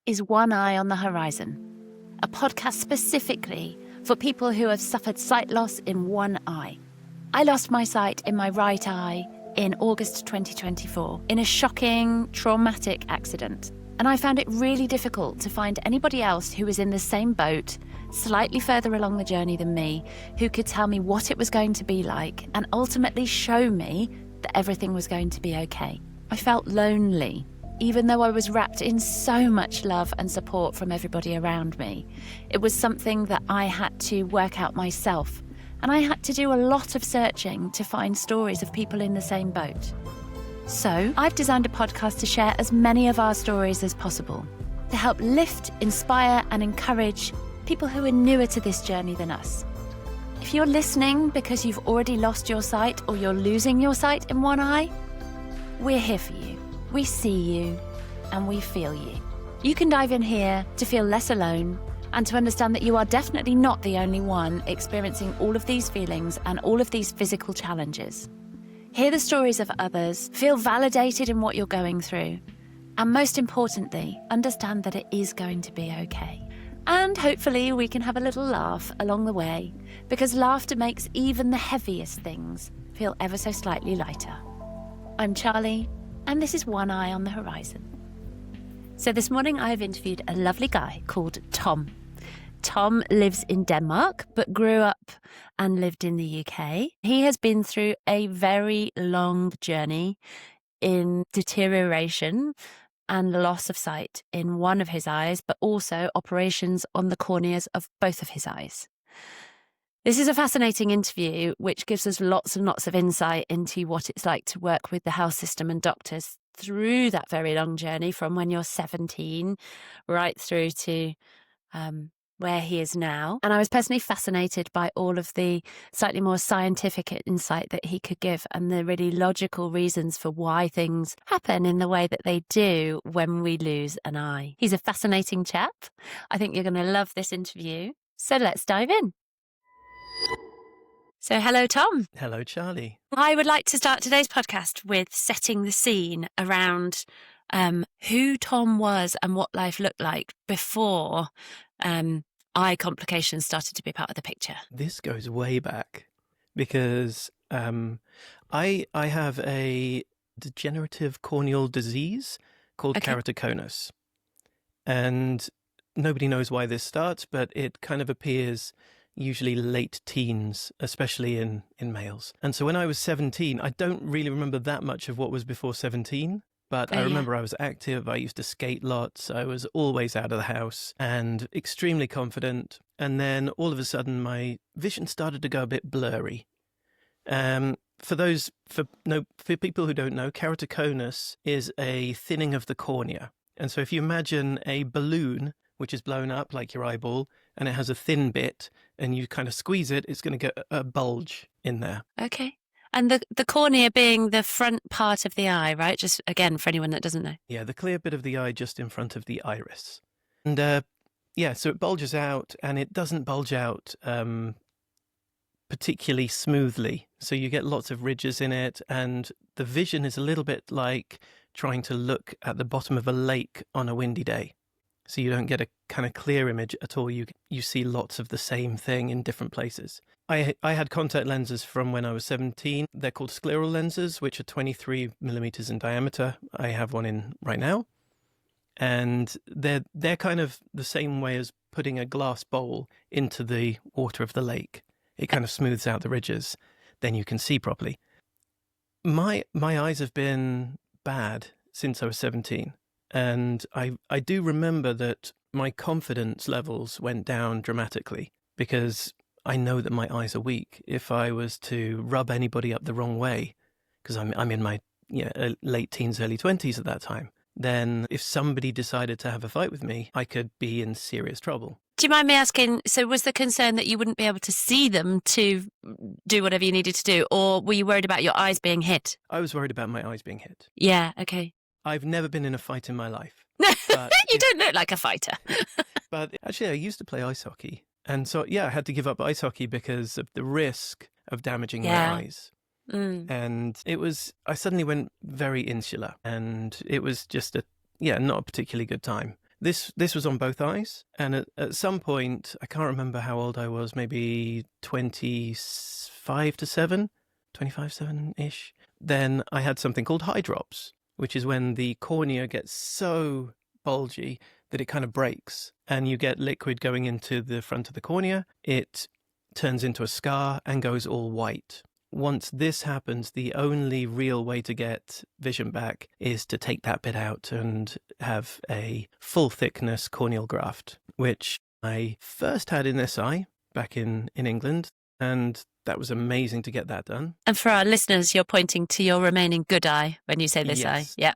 is One Eye on the Horizon, a podcast specifically for people who have suffered sight loss in one eye. I lost my sight in my right eye in August 2024 in a shocking, traumatic accident. And I found it really difficult to find anybody else who was in the same boat, slightly further along the journey than me, who could tell me what it was going to be like and ultimately show me that everything was going to be okay. I felt lonely, even though I was wrapped in so much love and support from everybody around me. It was something that I had to work out myself, and I had to do a lot of searching to find stories of people in the same boat. So I've designed a podcast to share as many of our stories as possible, to help lift, inspire, and encourage people who are newer to this journey than us. If you're listening because you've already lost your sight or you're losing your sight in one eye, we're here for you. We see you and we feel you. You can dive in here to feel less alone and to understand that you are definitely not the only one experiencing all of these feelings and all of these physical challenges. Hear the stories of others, feel validated in what you're going through, and most importantly, understand that it is going to be okay. And hopefully we can have a little laugh along the way, because laughter makes even the heaviest things feel ever so slightly lighter. I'm Charlie, and this is One Eye on the Horizon. So this morning I have interviewed a lovely guy called Tom. Tom lives in Denmark, but grew up and lived in the UK. He has been through a very long journey in deterioration and loss of sight in one of his eyes, but also operations on the corneas of both of his eyes. This is a fascinating interview, which gives us lots and lots of insight into what it's like to work with the health system and doctors through that very long journey from when you're 17 right through to where he is now. And I was personally fascinated by all of the slightly more scientific insight that he could give and the really logical reasons for why things happen in the way that they do when we lose an eye. He's a fascinating chap. I think you're going to love this interview. So let's dive in. So hello, Tom. Hello, Charlie. I would like to start today's podcast with setting the scene around who Tom was and what life looked like before eye complications started to be part of the picture. This goes way back because I have a degenerative corneal disease called Keratoconus. And nobody knows why this starts, but it kind of appears usually late teens, especially in males. And so when I was 17, I don't really remember that much of what was before 17. But I remember I was active, I used to skate lots, I was always out of the house and extremely confident. And then all of a sudden my vision started to go a bit blurry. For people who don't know, keratoconus is a thinning of the cornea. And so if you imagine a balloon which is blown up like your eyeball and it has a thin bit and you kind of squeeze it, it's going to get a bulge in there. Okay. And the cornea being the front part of the eye, right? Just again, for anyone that doesn't know. Yeah, the clear bit of the eye just in front of the iris. And so it bulges out, and it doesn't bulge out particularly smoothly. So you get lots of ridges in it, and the vision is a little bit like trying to look at the bottom of a lake on a windy day. So you don't get a kind of clear image at all. You see lots of the same thing in different places. I had contact lenses from when I was 17. They're called scleral lenses, which are 23 millimeters in diameter. I have one in right now. And they're kind of the same way as putting a glass bowl into the water of the lake. It kind of smooths out the ridges. Then you can see properly. My eyes have been bad since I was 17. And I do remember that my confidence levels went down dramatically because I know that my eyes are weak. If I was to rub anybody up the wrong way, because I'm in my late teens, early 20s at that time, then if somebody decided to have a fight with me, I could be in serious trouble. Do you mind me asking, so was the concern that you wouldn't be able to see them to do whatever you needed to do, or were you worried about your eyes being hit? I was worried about my eyes being hit. Yeah, okay. I've never been in a fight in my life. You don't look like a fighter. But actually, I used to play ice hockey. And so, I had to give up ice hockey because of the risk of damaging my eyes. And I suddenly went very insular. And it was just not a particularly good time. This was on both eyes, and at some point, I can't remember how old I was, maybe 25-7-ish. Then I had something called hydrops, drops, which is when the cornea gets so bulgy that it kind of breaks, and you get liquid going into the front of the cornea. It turns into a scar and goes all white. Once this happens, the only real way to get vision back is to take that bit out and have a full thickness corneal graft, which I first had in this eye back in England, and that was amazing to get that done. And for our listeners, you're pointing to your remaining good eye when you say this eye. Yeah.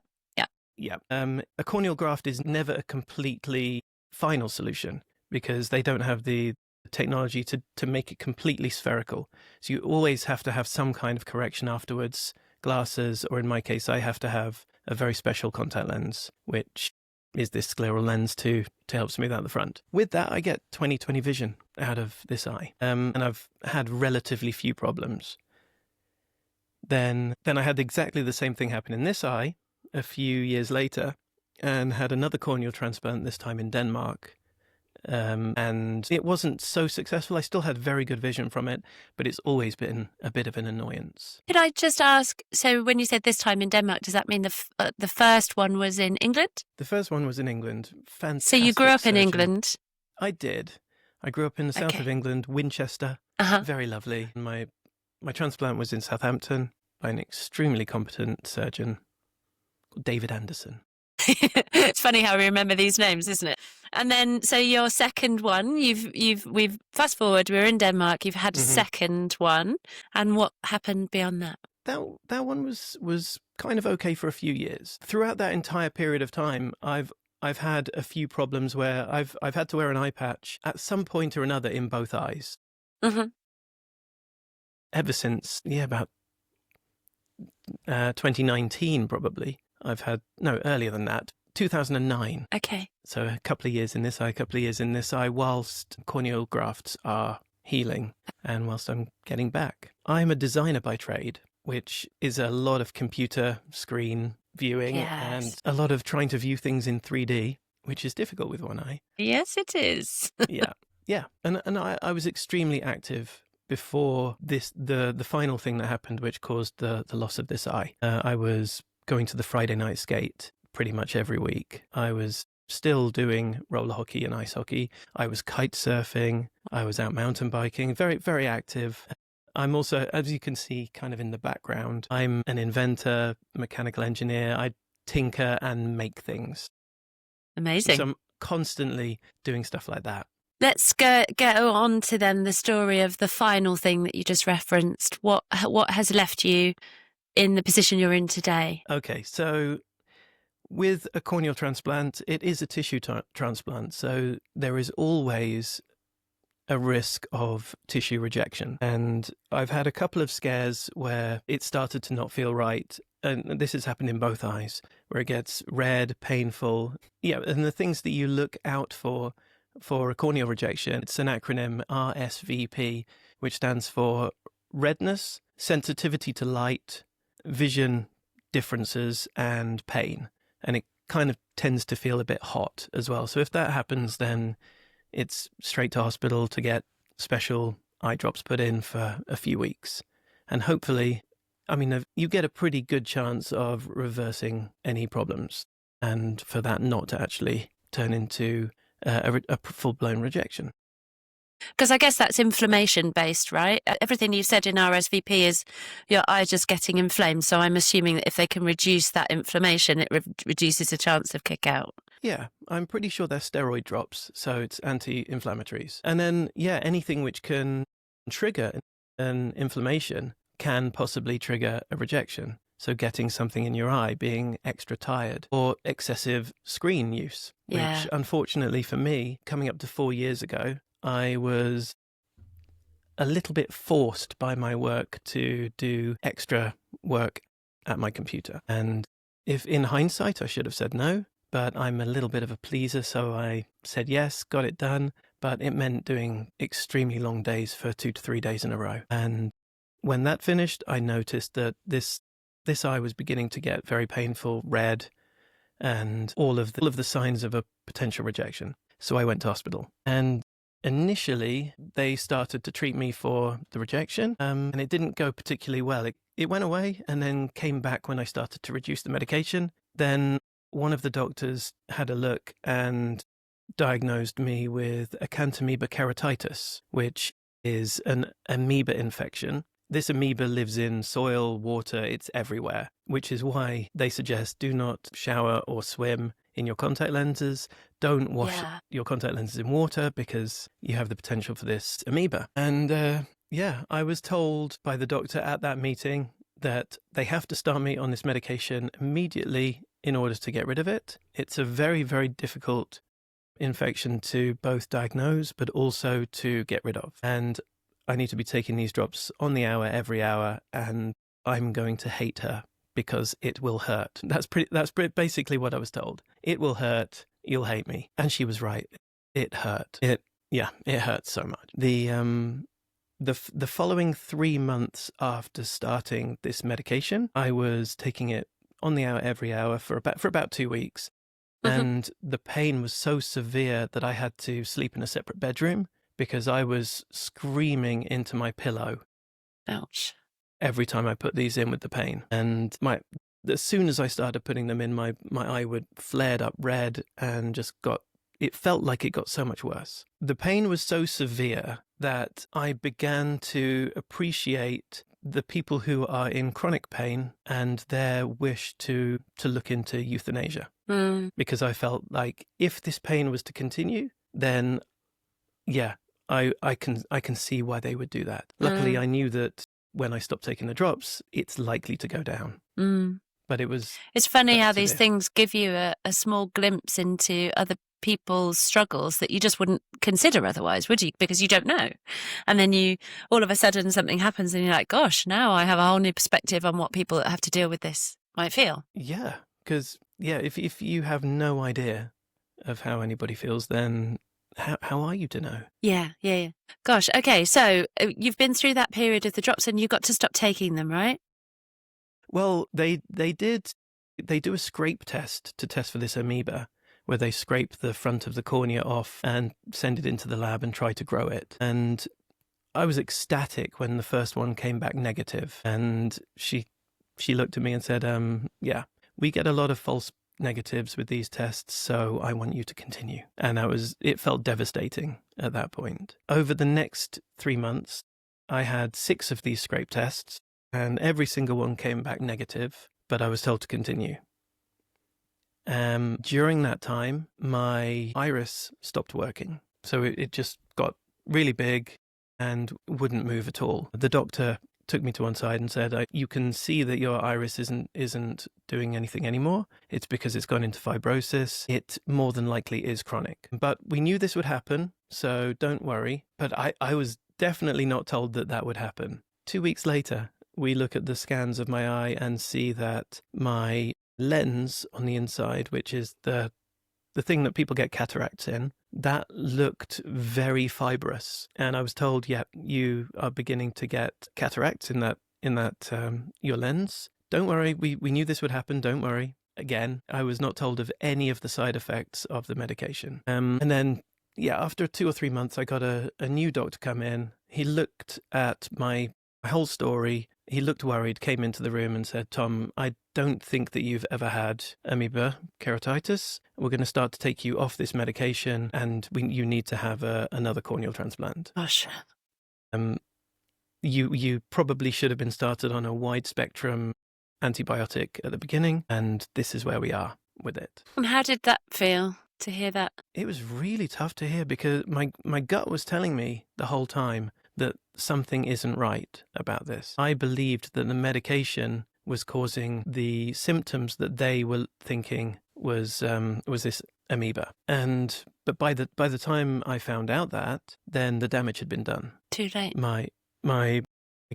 Yeah. A corneal graft is never a completely final solution because they don't have the technology to make it completely spherical. So you always have to have some kind of correction afterwards, glasses, or in my case, I have to have a very special contact lens, which is this scleral lens to help smooth out the front. With that, I get 20/20 vision out of this eye, and I've had relatively few problems. Then I had exactly the same thing happen in this eye a few years later, and had another corneal transplant, this time in Denmark. And it wasn't so successful. I still had very good vision from it, but it's always been a bit of an annoyance. Could I just ask, so when you said this time in Denmark, does that mean the first one was in England? The first one was in England. Fantastic. So you grew up surgeon. in England? I did. I grew up in the south of England, Winchester. Very lovely. My transplant was in Southampton by an extremely competent surgeon called David Anderson. It's funny how we remember these names, isn't it? And then, so your second one, we've fast forward, we're in Denmark, you've had a second one. And what happened beyond that? That one was kind of okay for a few years. Throughout that entire period of time, I've had a few problems where I've had to wear an eye patch at some point or another in both eyes. Mm-hmm. Ever since, about 2019 probably. Earlier than that, 2009. Okay. So a couple of years in this eye, a couple of years in this eye, whilst corneal grafts are healing and whilst I'm getting back. I'm a designer by trade, which is a lot of computer screen viewing and a lot of trying to view things in 3D, which is difficult with one eye. Yes, it is. Yeah. And I was extremely active before the final thing that happened, which caused the loss of this eye. I was going to the Friday night skate pretty much every week. I was still doing roller hockey and ice hockey. I was kite surfing. I was out mountain biking, very, very active. I'm also, as you can see kind of in the background, I'm an inventor, mechanical engineer. I tinker and make things. Amazing. So I'm constantly doing stuff like that. Let's get on to then the story of the final thing that you just referenced. What has left you in the position you're in today? Okay, so with a corneal transplant, it is a tissue transplant. So there is always a risk of tissue rejection. And I've had a couple of scares where it started to not feel right. And this has happened in both eyes, where it gets red, painful. Yeah, and the things that you look out for a corneal rejection, it's an acronym RSVP, which stands for redness, sensitivity to light, vision differences, and pain. And it kind of tends to feel a bit hot as well. So if that happens, then it's straight to hospital to get special eye drops put in for a few weeks. And hopefully, you get a pretty good chance of reversing any problems and for that not to actually turn into a full-blown rejection. Because I guess that's inflammation based, right? Everything you've said in RSVP is your eye just getting inflamed. So I'm assuming that if they can reduce that inflammation, it reduces the chance of kick out. Yeah, I'm pretty sure they're steroid drops. So it's anti-inflammatories. And then, anything which can trigger an inflammation can possibly trigger a rejection. So getting something in your eye, being extra tired, or excessive screen use, which unfortunately for me, coming up to 4 years ago, I was a little bit forced by my work to do extra work at my computer. And if in hindsight, I should have said no, but I'm a little bit of a pleaser. So I said yes, got it done. But it meant doing extremely long days for 2 to 3 days in a row. And when that finished, I noticed that this eye was beginning to get very painful, red, and all of the signs of a potential rejection. So I went to hospital. And initially, they started to treat me for the rejection, and it didn't go particularly well. It went away and then came back when I started to reduce the medication. Then one of the doctors had a look and diagnosed me with Acanthamoeba keratitis, which is an amoeba infection. This amoeba lives in soil, water, it's everywhere, which is why they suggest do not shower or swim in your contact lenses. Don't wash your contact lenses in water because you have the potential for this amoeba. And I was told by the doctor at that meeting that they have to start me on this medication immediately in order to get rid of it. It's a very, very difficult infection to both diagnose but also to get rid of. And I need to be taking these drops on the hour, every hour, and I'm going to hate her because it will hurt. That's basically what I was told. It will hurt. You'll hate me. And she was right. It hurt. It hurt so much. The following 3 months after starting this medication, I was taking it on the hour, every hour for about 2 weeks. And the pain was so severe that I had to sleep in a separate bedroom because I was screaming into my pillow. Ouch. Every time I put these in with the pain. And as soon as I started putting them in, my eye would flared up red and it felt like it got so much worse. The pain was so severe that I began to appreciate the people who are in chronic pain and their wish to look into euthanasia. Because I felt like if this pain was to continue, then I can see why they would do that. Luckily, I knew that when I stopped taking the drops, it's likely to go down. But it's funny how these things give you a small glimpse into other people's struggles that you just wouldn't consider otherwise, would you? Because you don't know. And then all of a sudden something happens and you're like, gosh, now I have a whole new perspective on what people that have to deal with this might feel. Yeah, because if you have no idea of how anybody feels, then how are you to know? Yeah. Gosh, okay, so you've been through that period of the drops and you got to stop taking them, right? Well, they do a scrape test to test for this amoeba, where they scrape the front of the cornea off and send it into the lab and try to grow it. And I was ecstatic when the first one came back negative. And she looked at me and said, we get a lot of false negatives with these tests, so I want you to continue. And it felt devastating at that point. Over the next 3 months, I had 6 of these scrape tests, and every single one came back negative, but I was told to continue. During that time, my iris stopped working. So it just got really big and wouldn't move at all. The doctor took me to one side and said, you can see that your iris isn't doing anything anymore. It's because it's gone into fibrosis. It more than likely is chronic. But we knew this would happen, so don't worry. But I was definitely not told that would happen. 2 weeks later, we look at the scans of my eye and see that my lens on the inside, which is the thing that people get cataracts in, that looked very fibrous. And I was told, you are beginning to get cataracts in that your lens. Don't worry, we knew this would happen, don't worry. Again, I was not told of any of the side effects of the medication. And then, after 2 or 3 months, I got a new doctor come in. He looked at my whole story. He looked worried, came into the room and said, Tom, I don't think that you've ever had amoeba keratitis. We're going to start to take you off this medication and you need to have another corneal transplant. Gosh. You probably should have been started on a wide spectrum antibiotic at the beginning, and this is where we are with it. And how did that feel to hear that? It was really tough to hear because my gut was telling me the whole time that something isn't right about this. I believed that the medication was causing the symptoms that they were thinking was this amoeba. But by the time I found out that, then the damage had been done. Too late. My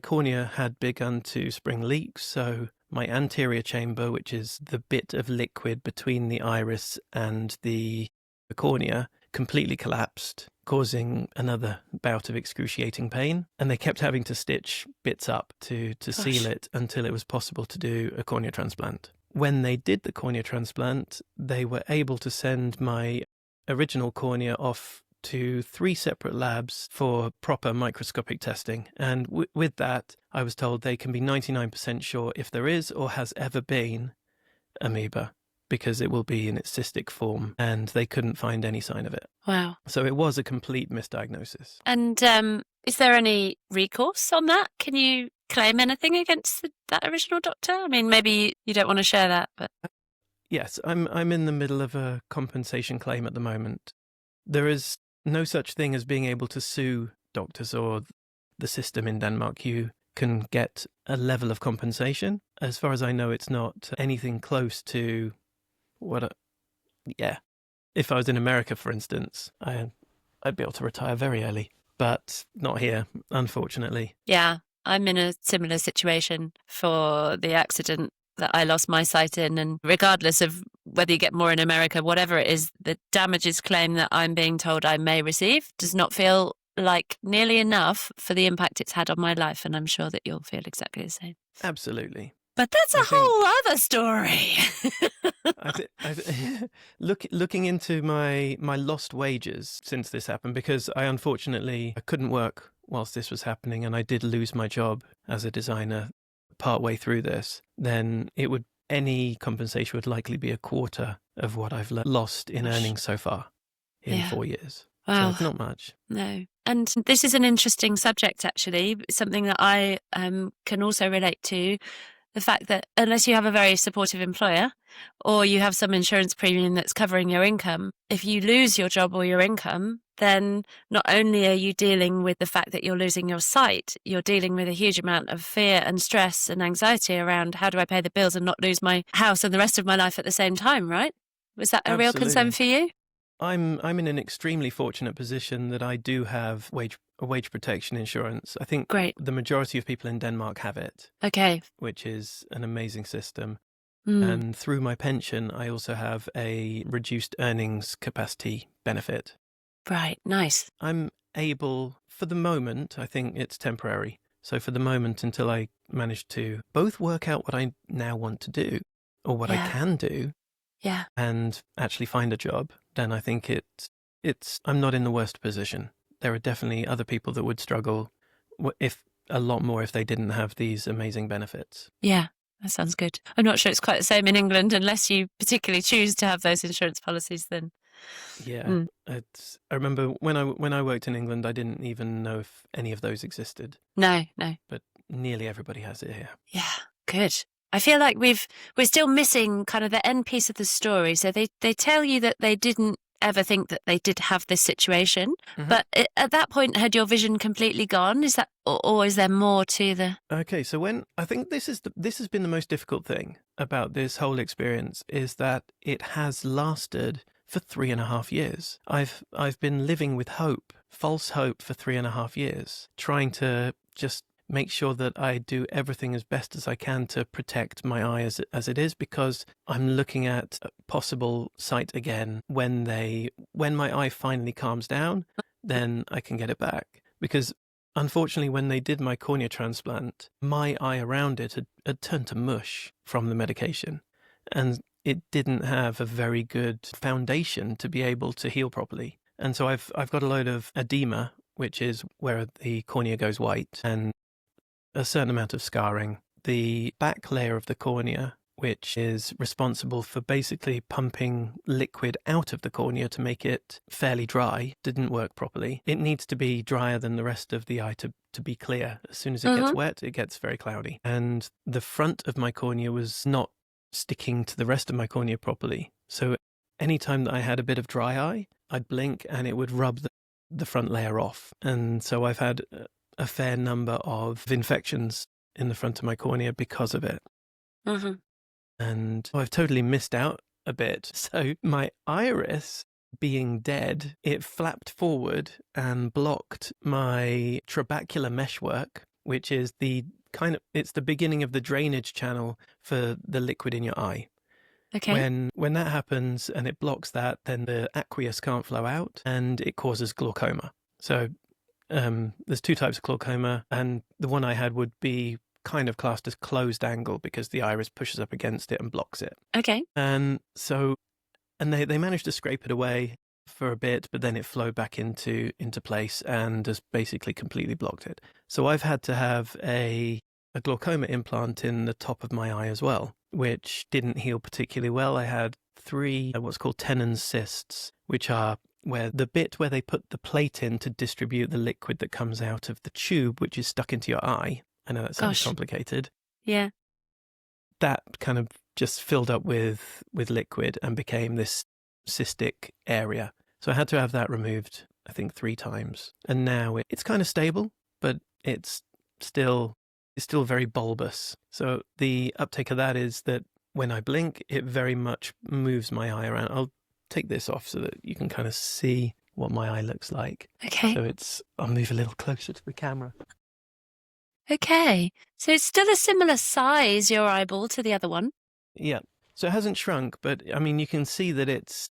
cornea had begun to spring leaks, so my anterior chamber, which is the bit of liquid between the iris and the cornea, completely collapsed, causing another bout of excruciating pain. And they kept having to stitch bits up to seal it until it was possible to do a cornea transplant. When they did the cornea transplant, they were able to send my original cornea off to 3 separate labs for proper microscopic testing. And with that, I was told they can be 99% sure if there is or has ever been amoeba, because it will be in its cystic form, and they couldn't find any sign of it. Wow. So it was a complete misdiagnosis. And is there any recourse on that? Can you claim anything against that original doctor? I mean, maybe you don't want to share that, but... Yes, I'm in the middle of a compensation claim at the moment. There is no such thing as being able to sue doctors or the system in Denmark. You can get a level of compensation. As far as I know, it's not anything close to if I was in America, for instance, I'd be able to retire very early, but not here, unfortunately. Yeah, I'm in a similar situation for the accident that I lost my sight in, and regardless of whether you get more in America, whatever it is, the damages claim that I'm being told I may receive does not feel like nearly enough for the impact it's had on my life, and I'm sure that you'll feel exactly the same. Absolutely. But that's a whole other story. Looking into my lost wages since this happened, because I couldn't work whilst this was happening, and I did lose my job as a designer partway through this, then any compensation would likely be a quarter of what I've lost in earnings so far in 4 years. Wow. So it's not much. No. And this is an interesting subject, actually, something that I can also relate to. The fact that unless you have a very supportive employer or you have some insurance premium that's covering your income, if you lose your job or your income, then not only are you dealing with the fact that you're losing your sight, you're dealing with a huge amount of fear and stress and anxiety around how do I pay the bills and not lose my house and the rest of my life at the same time, right? Was that a real concern for you? I'm in an extremely fortunate position that I do have wage protection insurance. I think the majority of people in Denmark have it. Okay. Which is an amazing system. And through my pension, I also have a reduced earnings capacity benefit. Right, nice. I'm able, for the moment, I think it's temporary. So for the moment, until I manage to both work out what I now want to do or what I can do, and actually find a job, then I think I'm not in the worst position. There are definitely other people that would struggle a lot more if they didn't have these amazing benefits. Yeah, that sounds good. I'm not sure it's quite the same in England unless you particularly choose to have those insurance policies then. Yeah, I remember when I worked in England, I didn't even know if any of those existed. No. But nearly everybody has it here. Yeah, good. I feel like we're still missing kind of the end piece of the story. So they tell you that they didn't ever think that they did have this situation, but at that point, had your vision completely gone? Is that, or is there more to the? Okay, so I think this has been the most difficult thing about this whole experience is that it has lasted for 3.5 years. I've been living with hope, false hope, for 3.5 years, trying to just make sure that I do everything as best as I can to protect my eye as it is, because I'm looking at possible sight again when my eye finally calms down, then I can get it back. Because unfortunately, when they did my cornea transplant, my eye around it had turned to mush from the medication, and it didn't have a very good foundation to be able to heal properly. And so I've got a load of edema, which is where the cornea goes white, and a certain amount of scarring. The back layer of the cornea, which is responsible for basically pumping liquid out of the cornea to make it fairly dry, didn't work properly. It needs to be drier than the rest of the eye to be clear. As soon as it gets wet, it gets very cloudy. And the front of my cornea was not sticking to the rest of my cornea properly. So anytime that I had a bit of dry eye, I'd blink and it would rub the front layer off. And so I've had a fair number of infections in the front of my cornea because of it. And I've totally missed out a bit. So my iris, being dead, it flapped forward and blocked my trabecular meshwork, which is it's the beginning of the drainage channel for the liquid in your eye. Okay. When that happens and it blocks that, then the aqueous can't flow out and it causes glaucoma. So there's 2 types of glaucoma, and the one I had would be kind of classed as closed angle because the iris pushes up against it and blocks it. Okay. And they managed to scrape it away for a bit, but then it flowed back into place and has basically completely blocked it. So I've had to have a glaucoma implant in the top of my eye as well, which didn't heal particularly well. I had 3 what's called tenon cysts, which are where the bit where they put the plate in to distribute the liquid that comes out of the tube, which is stuck into your eye. I know that sounds complicated. Yeah. That kind of just filled up with liquid and became this cystic area. So I had to have that removed, I think 3 times. And now it's kind of stable, but it's still very bulbous. So the uptake of that is that when I blink, it very much moves my eye around. I'll take this off so that you can kind of see what my eye looks like. Okay. So I'll move a little closer to the camera. Okay. So it's still a similar size, your eyeball, to the other one. Yeah. So it hasn't shrunk, but I mean, you can see that it's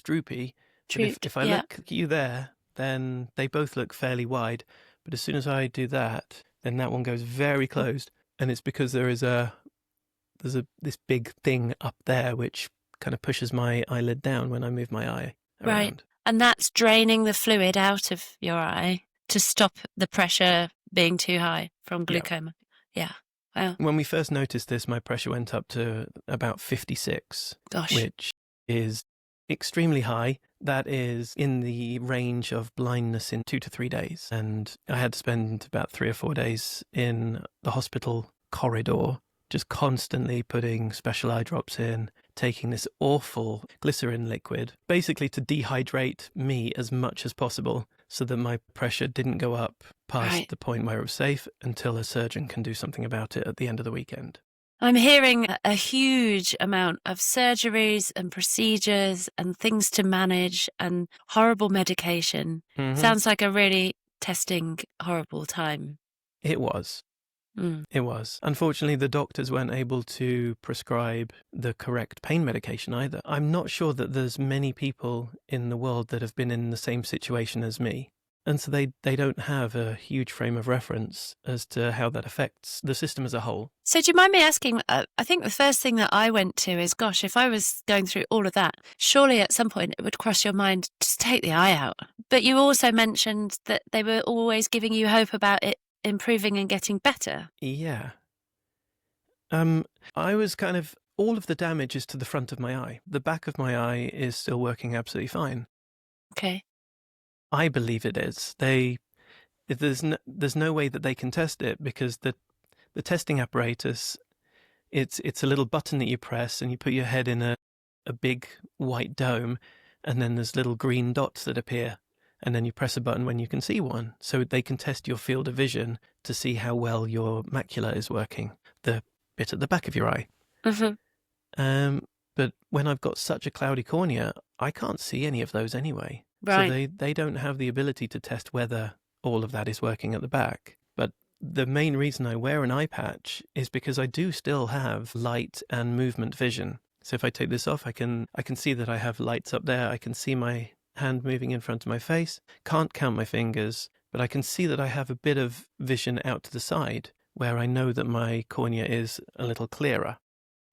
droopy. If I look at you there, then they both look fairly wide. But as soon as I do that, then that one goes very closed. And it's because there's this big thing up there which kind of pushes my eyelid down when I move my eye around. Right. And that's draining the fluid out of your eye to stop the pressure being too high from glaucoma. Yeah. Wow. When we first noticed this, my pressure went up to about 56, which is extremely high. That is in the range of blindness in 2 to 3 days. And I had to spend about 3 or 4 days in the hospital corridor, just constantly putting special eye drops in, taking this awful glycerin liquid, basically to dehydrate me as much as possible so that my pressure didn't go up past the point where it was safe until a surgeon can do something about it at the end of the weekend. I'm hearing a huge amount of surgeries and procedures and things to manage and horrible medication. Mm-hmm. Sounds like a really testing, horrible time. It was. It was. Unfortunately, the doctors weren't able to prescribe the correct pain medication either. I'm not sure that there's many people in the world that have been in the same situation as me. And so they don't have a huge frame of reference as to how that affects the system as a whole. So do you mind me asking, I think the first thing that I went to is, gosh, if I was going through all of that, surely at some point it would cross your mind, just take the eye out. But you also mentioned that they were always giving you hope about it improving and getting better. Yeah. I was kind of, all of the damage is to the front of my eye. The back of my eye is still working absolutely fine. Okay. I believe it is. There's no way that they can test it because the testing apparatus, it's a little button that you press and you put your head in a big white dome, and then there's little green dots that appear, and then you press a button when you can see one, so they can test your field of vision to see how well your macula is working, the bit at the back of your eye. Mm-hmm. But when I've got such a cloudy cornea, I can't see any of those anyway. Right. So they don't have the ability to test whether all of that is working at the back. But the main reason I wear an eye patch is because I do still have light and movement vision. So if I take this off, I can see that I have lights up there. I can see my hand moving in front of my face. Can't count my fingers, but I can see that I have a bit of vision out to the side where I know that my cornea is a little clearer.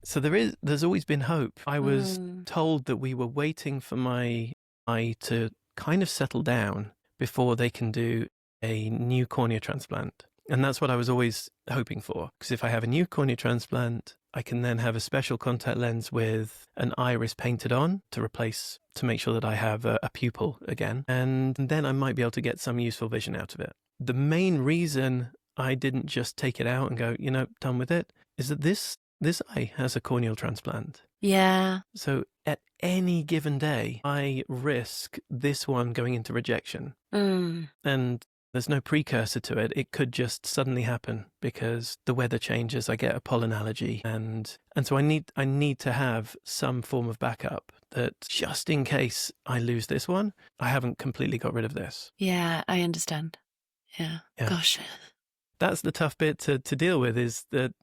So there's always been hope. I was told that we were waiting for my eye to kind of settle down before they can do a new cornea transplant. And that's what I was always hoping for. Because if I have a new cornea transplant, I can then have a special contact lens with an iris painted on to make sure that I have a pupil again. And then I might be able to get some useful vision out of it. The main reason I didn't just take it out and go, done with it, is that this eye has a corneal transplant. Yeah. So at any given day, I risk this one going into rejection. And there's no precursor to it. It could just suddenly happen because the weather changes. I get a pollen allergy. And so I need to have some form of backup that just in case I lose this one, I haven't completely got rid of this. Yeah, I understand. Yeah. Gosh. That's the tough bit to deal with, is that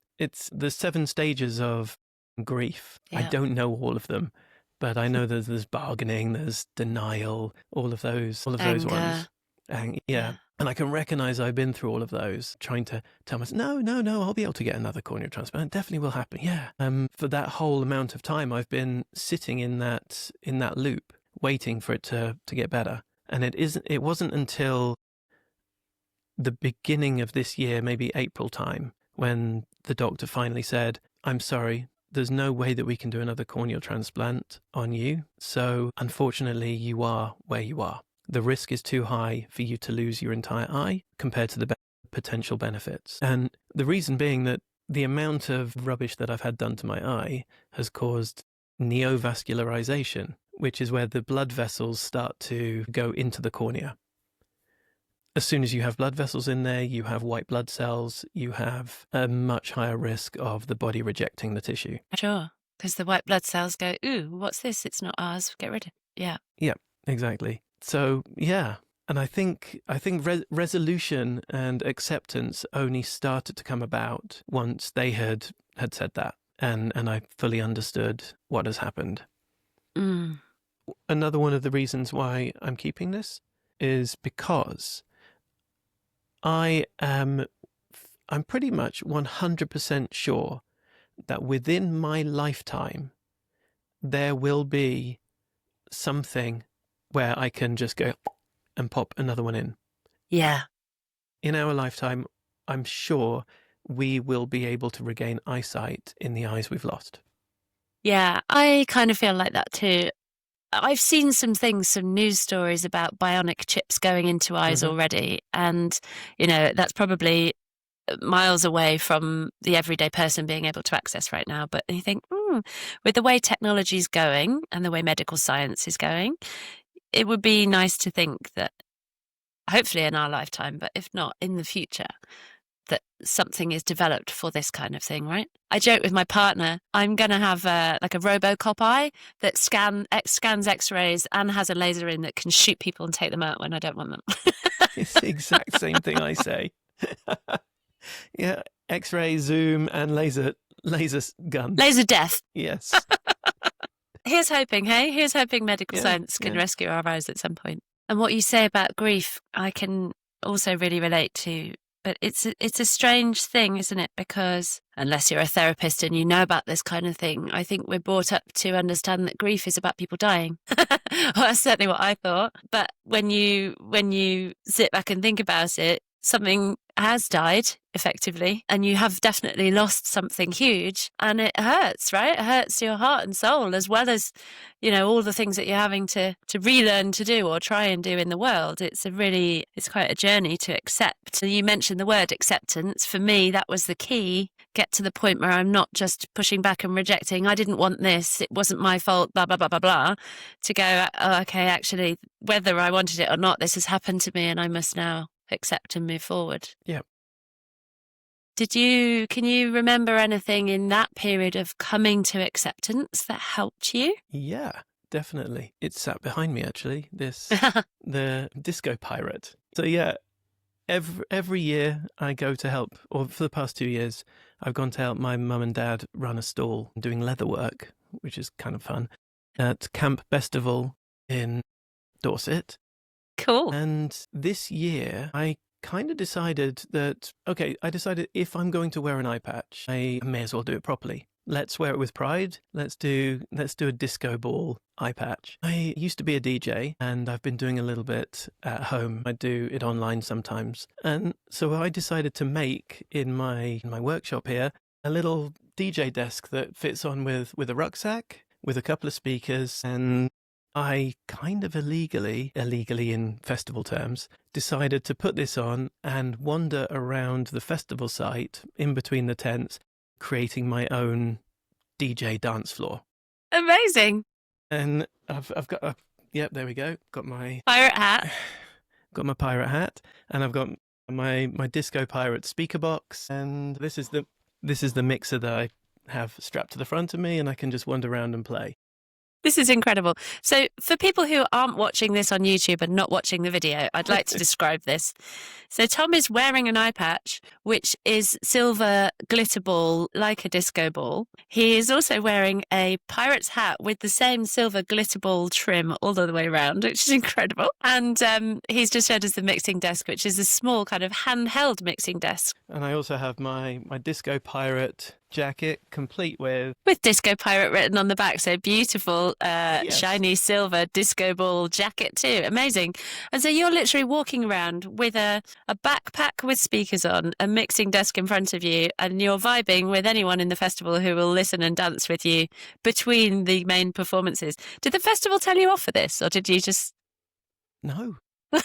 the 7 stages of grief. Yeah. I don't know all of them, but I know there's bargaining, there's denial, all of those Anger. ones. Yeah. And I can recognize I've been through all of those, trying to tell myself, no, I'll be able to get another corneal transplant. It definitely will happen. Yeah. For that whole amount of time, I've been sitting in that loop waiting for it to get better. And it wasn't until the beginning of this year, maybe April time, when the doctor finally said, I'm sorry, there's no way that we can do another corneal transplant on you. So unfortunately, you are where you are. The risk is too high for you to lose your entire eye compared to the potential benefits. And the reason being that the amount of rubbish that I've had done to my eye has caused neovascularization, which is where the blood vessels start to go into the cornea. As soon as you have blood vessels in there, you have white blood cells, you have a much higher risk of the body rejecting the tissue. Sure, because the white blood cells go, ooh, what's this? It's not ours. Get rid of it. Yeah. Yeah, exactly. So, yeah. And I think resolution and acceptance only started to come about once they had said that. And I fully understood what has happened. Mm. Another one of the reasons why I'm keeping this is because I'm pretty much 100% sure that within my lifetime, there will be something where I can just go and pop another one in. Yeah. In our lifetime, I'm sure we will be able to regain eyesight in the eyes we've lost. Yeah, I kind of feel like that too. I've seen some news stories about bionic chips going into eyes already. And, that's probably miles away from the everyday person being able to access right now. But you think, with the way technology is going and the way medical science is going, it would be nice to think that hopefully in our lifetime, but if not in the future, that something is developed for this kind of thing, right? I joke with my partner, I'm going to have a RoboCop eye that scans X-rays and has a laser in that can shoot people and take them out when I don't want them. It's the exact same thing I say. Yeah, X-ray, zoom, and laser gun. Laser death. Yes. Here's hoping, hey? Here's hoping medical science can rescue our eyes at some point. And what you say about grief, I can also really relate to. But it's a strange thing, isn't it? Because unless you're a therapist and you know about this kind of thing, I think we're brought up to understand that grief is about people dying. Well, that's certainly what I thought. But when you sit back and think about it, something has died effectively, and you have definitely lost something huge, and it hurts, right? It hurts your heart and soul, as well as, all the things that you're having to relearn to do or try and do in the world. It's quite a journey to accept. You mentioned the word acceptance. For me, that was the key. Get to the point where I'm not just pushing back and rejecting. I didn't want this. It wasn't my fault, blah, blah, blah, blah, blah. To go, oh, okay, actually, whether I wanted it or not, this has happened to me and I must now accept and move forward. Yeah. Can you remember anything in that period of coming to acceptance that helped you? Yeah, definitely. It sat behind me, actually, the disco pirate. So yeah, every year I go to help, or for the past 2 years, I've gone to help my mum and dad run a stall doing leather work, which is kind of fun, at Camp Bestival in Dorset. Cool. And this year, I kind of decided that, if I'm going to wear an eye patch, I may as well do it properly. Let's wear it with pride. Let's do a disco ball eye patch. I used to be a DJ, and I've been doing a little bit at home. I do it online sometimes. And so I decided to make, in my workshop here, a little DJ desk that fits on with a rucksack, with a couple of speakers, and I kind of illegally in festival terms, decided to put this on and wander around the festival site in between the tents, creating my own DJ dance floor. Amazing. And I've got there we go. Got my pirate hat. Got my pirate hat, and I've got my disco pirate speaker box, and this is the mixer that I have strapped to the front of me, and I can just wander around and play. This is incredible. So for people who aren't watching this on YouTube and not watching the video, I'd like to describe this. So Tom is wearing an eye patch, which is silver glitter ball, like a disco ball. He is also wearing a pirate's hat with the same silver glitter ball trim all the way around, which is incredible. And he's just showed us the mixing desk, which is a small kind of handheld mixing desk. And I also have my disco pirate jacket, complete with... With Disco Pirate written on the back, so beautiful, Yes. shiny silver disco ball jacket too. Amazing. And so you're literally walking around with a backpack with speakers on, a mixing desk in front of you, and you're vibing with anyone in the festival who will listen and dance with you between the main performances. Did the festival tell you off for this, or did you just... No. But,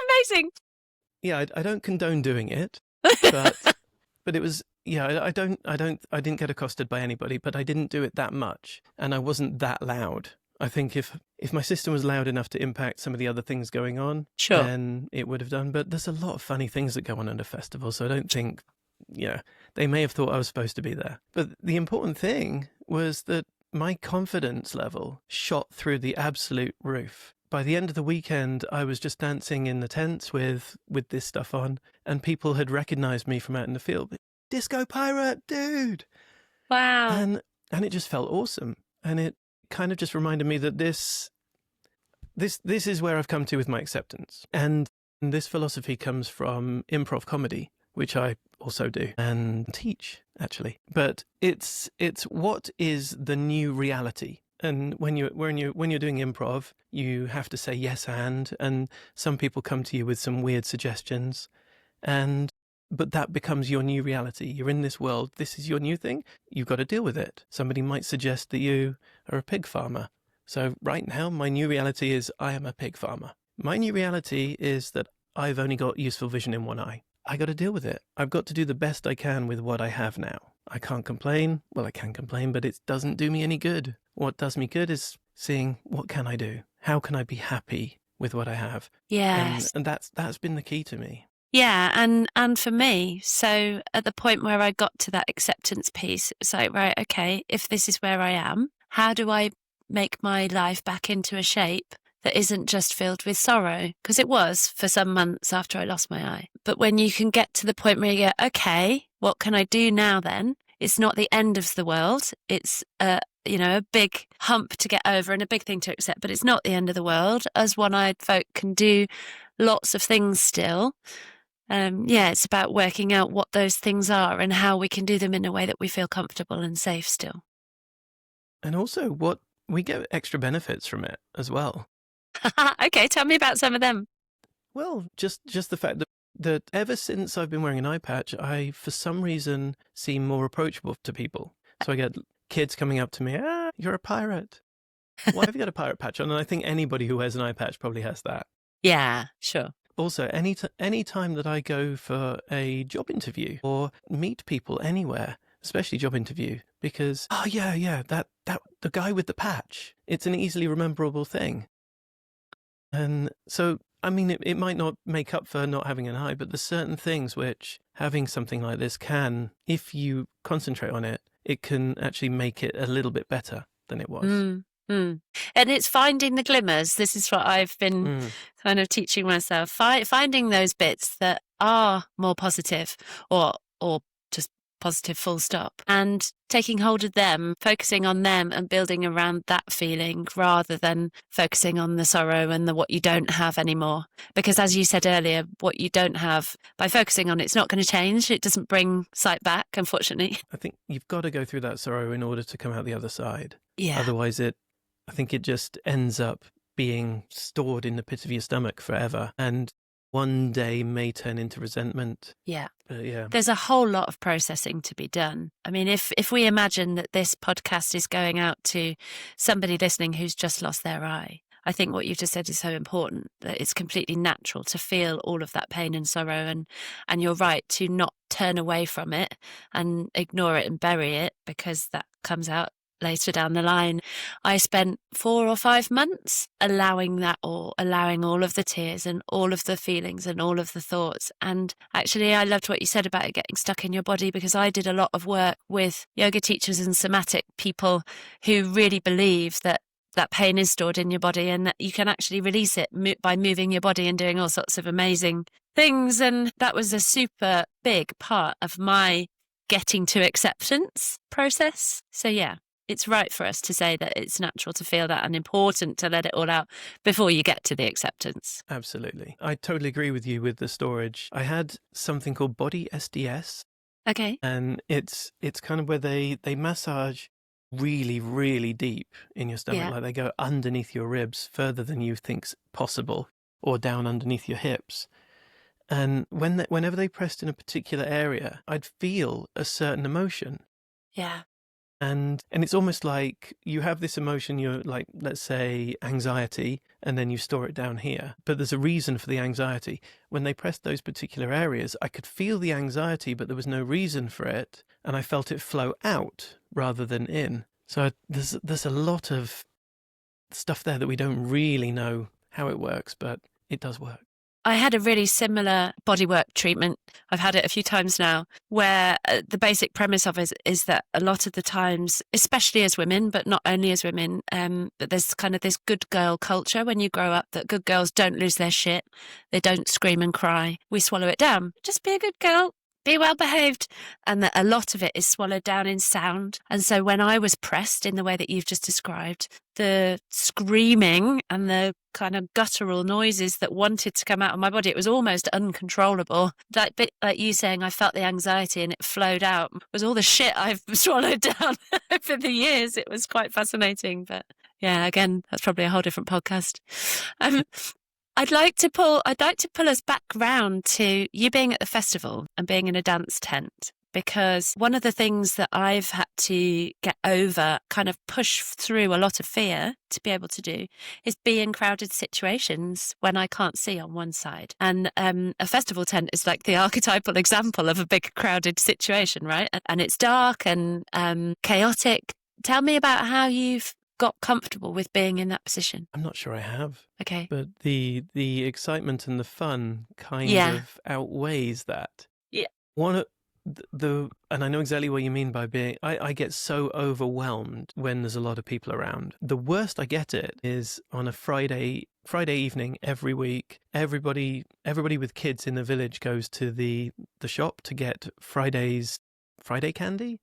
Amazing. yeah, I don't condone doing it, but it was... Yeah, I didn't get accosted by anybody, but I didn't do it that much, and I wasn't that loud. I think if my system was loud enough to impact some of the other things going on, Sure, then it would have done. But there's a lot of funny things that go on at a festival, so I don't think, they may have thought I was supposed to be there. But the important thing was that my confidence level shot through the absolute roof. By the end of the weekend, I was just dancing in the tents with this stuff on, and people had recognized me from out in the field. Disco Pirate, dude! wow. And it just felt awesome. And it kind of just reminded me that this is where I've come to with my acceptance. And this philosophy comes from improv comedy, which I also do and teach, actually. But it's what is the new reality. And when you're doing improv, you have to say yes and some people come to you with some weird suggestions, but that becomes your new reality. You're in this world. This is your new thing. You've got to deal with it. Somebody might suggest that you are a pig farmer. So right now, my new reality is I am a pig farmer. My new reality is that I've only got useful vision in one eye. I got to deal with it. I've got to do the best I can with what I have now. I can't complain. Well, I can complain, but it doesn't do me any good. What does me good is seeing what can I do? How can I be happy with what I have? Yes. And that's been the key to me. Yeah, and for me, so at the point where I got to that acceptance piece, it's like, right, okay, if this is where I am, how do I make my life back into a shape that isn't just filled with sorrow? Because it was for some months after I lost my eye. But when you can get to the point where you go, okay, what can I do now then? It's not the end of the world. It's a big hump to get over and a big thing to accept, but it's not the end of the world. As one-eyed folk can do lots of things still. It's about working out what those things are and how we can do them in a way that we feel comfortable and safe still. And also what we get extra benefits from it as well. Okay, tell me about some of them. Well, just the fact that ever since I've been wearing an eye patch, I, for some reason, seem more approachable to people. So I get kids coming up to me, you're a pirate. Why have you got a pirate patch on? And I think anybody who wears an eye patch probably has that. Yeah, sure. Also, any time that I go for a job interview or meet people anywhere, especially job interview, because, that the guy with the patch, it's an easily rememberable thing. And so, I mean, it might not make up for not having an eye, but there's certain things which having something like this can, if you concentrate on it, it can actually make it a little bit better than it was. And it's finding the glimmers. This is what I've been kind of teaching myself. Finding those bits that are more positive or just positive full stop, and taking hold of them, focusing on them and building around that feeling rather than focusing on the sorrow and the what you don't have anymore. Because as you said earlier, what you don't have, by focusing on it's not going to change. It doesn't bring sight back, unfortunately. I think you've got to go through that sorrow in order to come out the other side. Yeah. Otherwise I think it just ends up being stored in the pit of your stomach forever, and one day may turn into resentment. Yeah. Yeah. There's a whole lot of processing to be done. I mean, if we imagine that this podcast is going out to somebody listening who's just lost their eye, I think what you've just said is so important, that it's completely natural to feel all of that pain and sorrow, and you're right to not turn away from it and ignore it and bury it, because that comes out later down the line. I spent 4 or 5 months allowing all of the tears and all of the feelings and all of the thoughts. And actually, I loved what you said about it getting stuck in your body, because I did a lot of work with yoga teachers and somatic people who really believe that pain is stored in your body and that you can actually release it by moving your body and doing all sorts of amazing things. And that was a super big part of my getting to acceptance process. So yeah, it's right for us to say that it's natural to feel that and important to let it all out before you get to the acceptance. Absolutely. I totally agree with you with the storage. I had something called body SDS, Okay. And it's kind of where they massage really, really deep in your stomach. Yeah. Like they go underneath your ribs further than you think's possible, or down underneath your hips. And whenever they pressed in a particular area, I'd feel a certain emotion. Yeah. And it's almost like you have this emotion, you're like, let's say anxiety, and then you store it down here. But there's a reason for the anxiety. When they pressed those particular areas, I could feel the anxiety, but there was no reason for it. And I felt it flow out rather than in. So there's a lot of stuff there that we don't really know how it works, but it does work. I had a really similar bodywork treatment. I've had it a few times now, where the basic premise of it is that a lot of the times, especially as women, but not only as women, that there's kind of this good girl culture when you grow up, that good girls don't lose their shit. They don't scream and cry. We swallow it down. Just be a good girl. Be well behaved. And that a lot of it is swallowed down in sound. And so when I was pressed in the way that you've just described, the screaming and the kind of guttural noises that wanted to come out of my body, it was almost uncontrollable. That bit like you saying, I felt the anxiety and it flowed out, was all the shit I've swallowed down over the years. It was quite fascinating. But yeah, again, that's probably a whole different podcast. I'd like to pull us back round to you being at the festival and being in a dance tent, because one of the things that I've had to get over, kind of push through a lot of fear to be able to do, is be in crowded situations when I can't see on one side. And a festival tent is like the archetypal example of a big crowded situation, right? And it's dark and chaotic. Tell me about how you've got comfortable with being in that position. I'm not sure I have. Okay. But the excitement and the fun kind of outweighs that. Yeah. One of and I know exactly what you mean by being, I get so overwhelmed when there's a lot of people around. The worst I get it is on a Friday evening every week. Everybody with kids in the village goes to the shop to get Friday candy.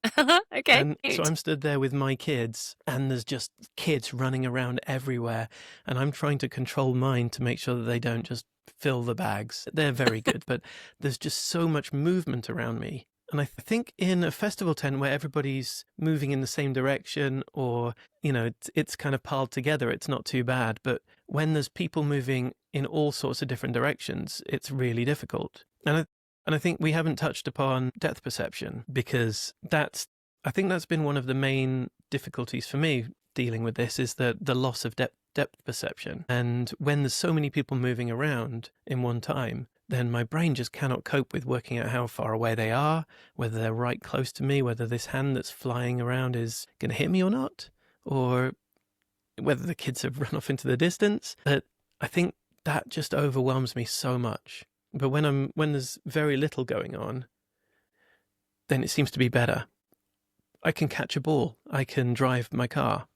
Okay. And so I'm stood there with my kids, and there's just kids running around everywhere, and I'm trying to control mine to make sure that they don't just fill the bags. They're very good, but there's just so much movement around me. And I think in a festival tent where everybody's moving in the same direction, or, you know, it's kind of piled together, it's not too bad. But when there's people moving in all sorts of different directions, it's really difficult. And I think we haven't touched upon depth perception, because I think that's been one of the main difficulties for me dealing with this, is the loss of depth perception. And when there's so many people moving around in one time, then my brain just cannot cope with working out how far away they are, whether they're right close to me, whether this hand that's flying around is going to hit me or not, or whether the kids have run off into the distance. But I think that just overwhelms me so much. But when there's very little going on, then it seems to be better. I can catch a ball, I can drive my car,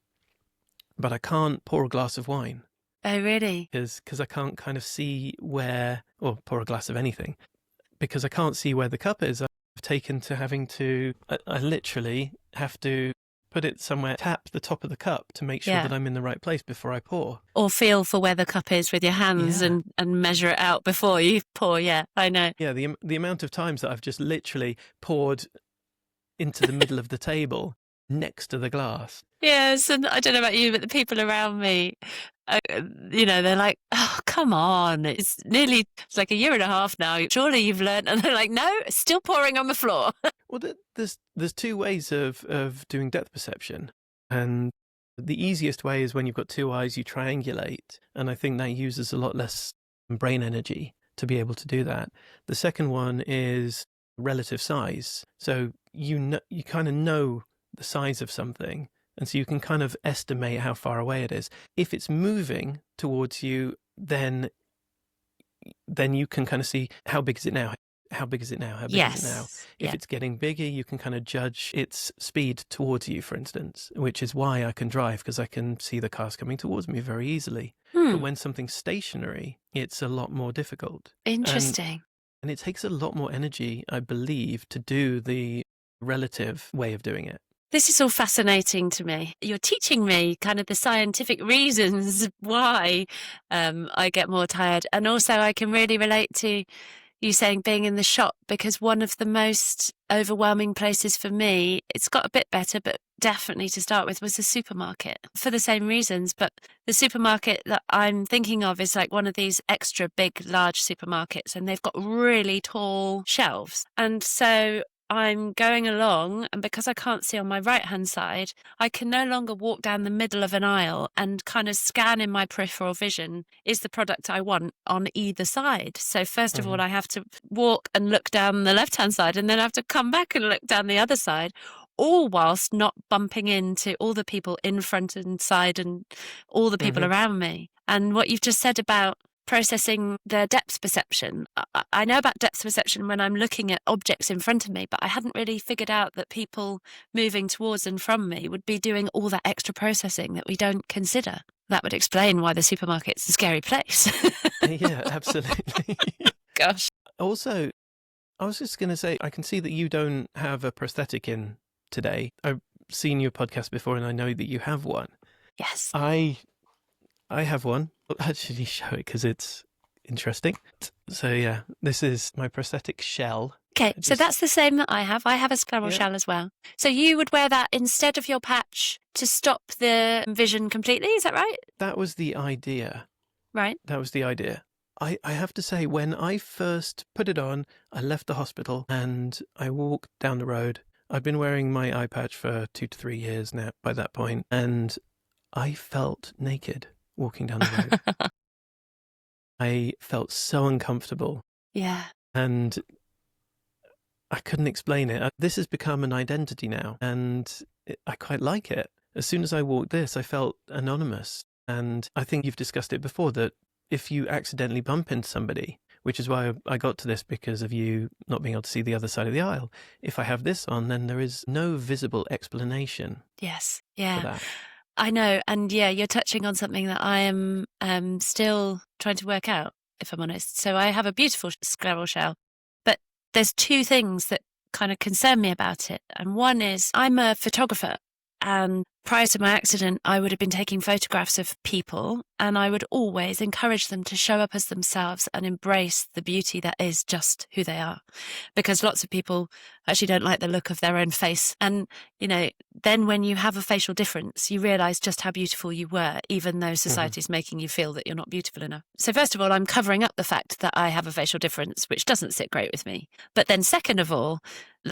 but I can't pour a glass of wine. Oh, really? Because I can't kind of see where, or pour a glass of anything, because I can't see where the cup is. I've taken to having to, I literally have to put it somewhere, tap the top of the cup to make sure that I'm in the right place before I pour. Or feel for where the cup is with your hands and measure it out before you pour. Yeah, I know. Yeah, the amount of times that I've just literally poured into the middle of the table next to the glass. Yes, and I don't know about you, but the people around me, they're like, oh, come on. It's like a year and a half now. Surely you've learned. And they're like, no, it's still pouring on the floor. Well, there's two ways of doing depth perception. And the easiest way is when you've got two eyes, you triangulate. And I think that uses a lot less brain energy to be able to do that. The second one is relative size. So you kind of know the size of something, and so you can kind of estimate how far away it is. If it's moving towards you, then you can kind of see, how big is it now? How big is it now? How big is it now? If it's getting bigger, you can kind of judge its speed towards you, for instance, which is why I can drive, because I can see the cars coming towards me very easily. But when something's stationary, it's a lot more difficult. Interesting. And it takes a lot more energy, I believe, to do the relative way of doing it. This is all fascinating to me. You're teaching me kind of the scientific reasons why I get more tired. And also I can really relate to you saying being in the shop, because one of the most overwhelming places for me, it's got a bit better, but definitely to start with, was the supermarket for the same reasons. But the supermarket that I'm thinking of is like one of these extra big, large supermarkets, and they've got really tall shelves. And so I'm going along, and because I can't see on my right-hand side, I can no longer walk down the middle of an aisle and kind of scan in my peripheral vision, is the product I want on either side. So first of all, I have to walk and look down the left-hand side, and then I have to come back and look down the other side, all whilst not bumping into all the people in front and side and all the people around me. And what you've just said about processing the depth perception. I know about depth perception when I'm looking at objects in front of me, but I hadn't really figured out that people moving towards and from me would be doing all that extra processing that we don't consider. That would explain why the supermarket's a scary place. Yeah, absolutely. Gosh. Also, I was just going to say, I can see that you don't have a prosthetic in today. I've seen your podcast before and I know that you have one. Yes. I have one. I'll actually show it because it's interesting. So yeah, this is my prosthetic shell. Okay, so that's the same that I have. I have a scleral shell as well. So you would wear that instead of your patch to stop the vision completely, is that right? That was the idea. Right. That was the idea. I have to say, when I first put it on, I left the hospital and I walked down the road. I've been wearing my eye patch for 2 to 3 years now by that point, and I felt naked walking down the road. I felt so uncomfortable. Yeah. And I couldn't explain it. This has become an identity now, and I quite like it. As soon as I walked this, I felt anonymous. And I think you've discussed it before, that if you accidentally bump into somebody, which is why I got to this because of you not being able to see the other side of the aisle, if I have this on, then there is no visible explanation. Yes. Yeah. For that. I know. And yeah, you're touching on something that I am still trying to work out, if I'm honest. So I have a beautiful scleral shell, but there's two things that kind of concern me about it. And one is I'm a photographer, and prior to my accident, I would have been taking photographs of people, and I would always encourage them to show up as themselves and embrace the beauty that is just who they are. Because lots of people actually don't like the look of their own face. And, you know, then when you have a facial difference, you realise just how beautiful you were, even though society's making you feel that you're not beautiful enough. So first of all, I'm covering up the fact that I have a facial difference, which doesn't sit great with me. But then second of all,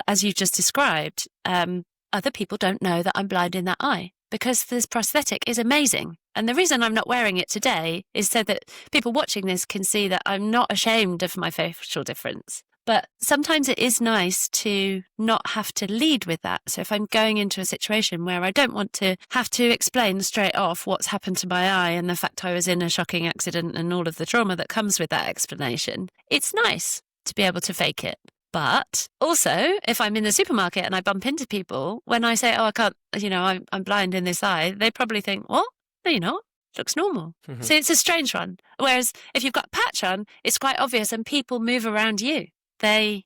as you've just described, other people don't know that I'm blind in that eye, because this prosthetic is amazing. And the reason I'm not wearing it today is so that people watching this can see that I'm not ashamed of my facial difference. But sometimes it is nice to not have to lead with that. So if I'm going into a situation where I don't want to have to explain straight off what's happened to my eye and the fact I was in a shocking accident and all of the trauma that comes with that explanation, it's nice to be able to fake it. But also, if I'm in the supermarket and I bump into people, when I say, oh, I can't, you know, I'm blind in this eye, they probably think, what? No, you're not. It looks normal. So it's a strange one. Whereas if you've got a patch on, it's quite obvious and people move around you. They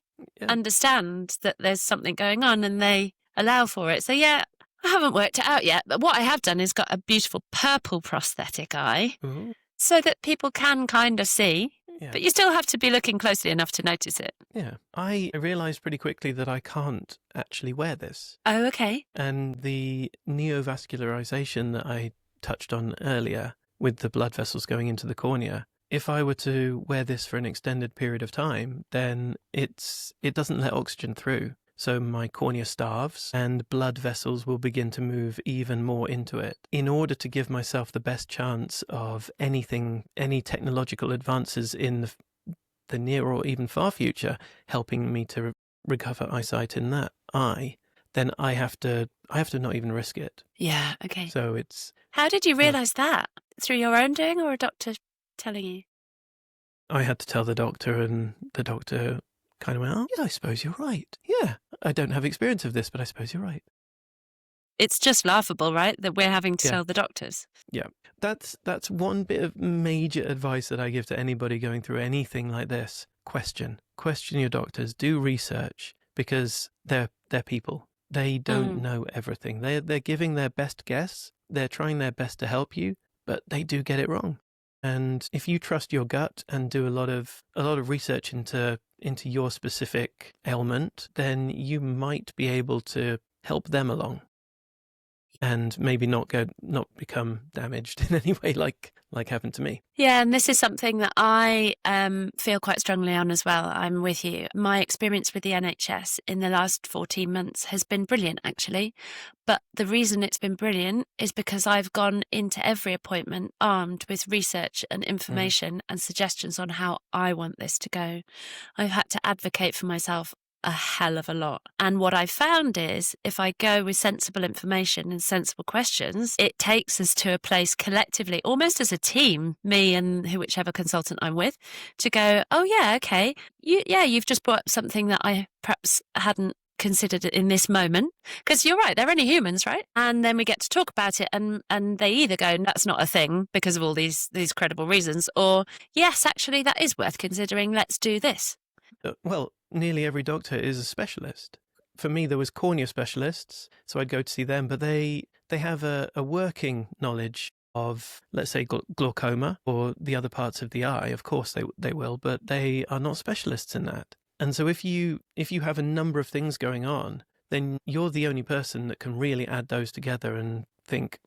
understand that there's something going on and they allow for it. So yeah, I haven't worked it out yet. But what I have done is got a beautiful purple prosthetic eye so that people can kind of see. Yeah. But you still have to be looking closely enough to notice it. Yeah. I realised pretty quickly that I can't actually wear this. Oh, okay. And the neovascularization that I touched on earlier with the blood vessels going into the cornea, if I were to wear this for an extended period of time, then it doesn't let oxygen through. So my cornea starves and blood vessels will begin to move even more into it. In order to give myself the best chance of any technological advances in the near or even far future helping me to recover eyesight in that eye, then I have to not even risk it. Yeah, okay. So it's... How did you realise that? Through your own doing or a doctor telling you? I had to tell the doctor, and the doctor kind of went, oh, yeah, I suppose you're right. Yeah, I don't have experience of this, but I suppose you're right. It's just laughable, right, that we're having to tell the doctors. Yeah, that's one bit of major advice that I give to anybody going through anything like this. Question your doctors, do research, because they're people. They don't know everything. They're giving their best guess. They're trying their best to help you, but they do get it wrong. And if you trust your gut and do a lot of research into your specific ailment, then you might be able to help them along, and maybe not become damaged in any way like happened to me. Yeah, and this is something that I feel quite strongly on as well. I'm with you. My experience with the NHS in the last 14 months has been brilliant, actually. But the reason it's been brilliant is because I've gone into every appointment armed with research and information and suggestions on how I want this to go. I've had to advocate for myself a hell of a lot. And what I found is if I go with sensible information and sensible questions, it takes us to a place collectively, almost as a team, me and whichever consultant I'm with, to go, oh yeah, okay, you've just brought up something that I perhaps hadn't considered in this moment, because you're right, they're only humans, right? And then we get to talk about it, and they either go, that's not a thing because of all these credible reasons, or yes, actually that is worth considering, let's do this. Well, nearly every doctor is a specialist. For me, there was cornea specialists, so I'd go to see them, but they have a working knowledge of, let's say, glaucoma or the other parts of the eye. Of course they will, but they are not specialists in that. And so if you have a number of things going on, then you're the only person that can really add those together and think,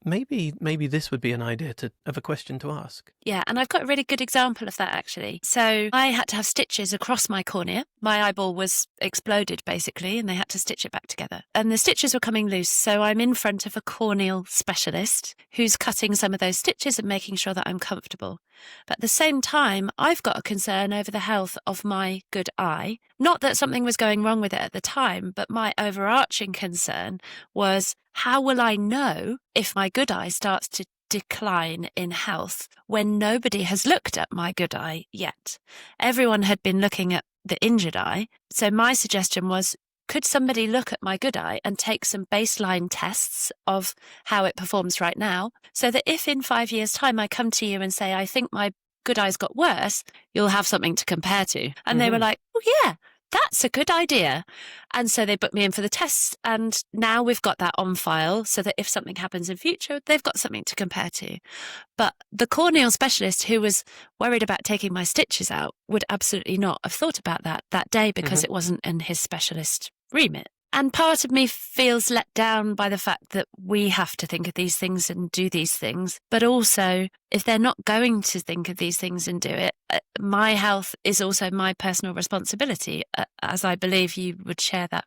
maybe this would be an idea of a question to ask. Yeah, and I've got a really good example of that, actually. So I had to have stitches across my cornea. My eyeball was exploded, basically, and they had to stitch it back together. And the stitches were coming loose, so I'm in front of a corneal specialist who's cutting some of those stitches and making sure that I'm comfortable. But at the same time, I've got a concern over the health of my good eye. Not that something was going wrong with it at the time, but my overarching concern was, how will I know if my good eye starts to decline in health when nobody has looked at my good eye yet? Everyone had been looking at the injured eye. So my suggestion was, could somebody look at my good eye and take some baseline tests of how it performs right now, so that if in 5 years' time I come to you and say, I think my good eye's got worse, you'll have something to compare to. And they were like, oh yeah, that's a good idea. And so they booked me in for the tests, and now we've got that on file so that if something happens in future, they've got something to compare to. But the corneal specialist who was worried about taking my stitches out would absolutely not have thought about that day, because it wasn't in his specialist remit. And part of me feels let down by the fact that we have to think of these things and do these things. But also, if they're not going to think of these things and do it, my health is also my personal responsibility, as I believe you would share that.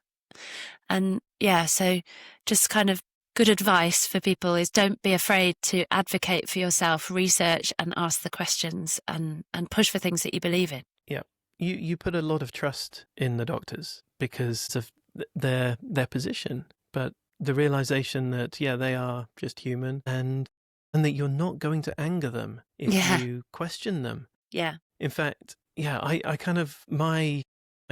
And yeah, so just kind of good advice for people is, don't be afraid to advocate for yourself, research and ask the questions, and push for things that you believe in. Yeah. You put a lot of trust in the doctors because of their position, but the realization that they are just human, and that you're not going to anger them if you question them. Yeah. In fact, I kind of, my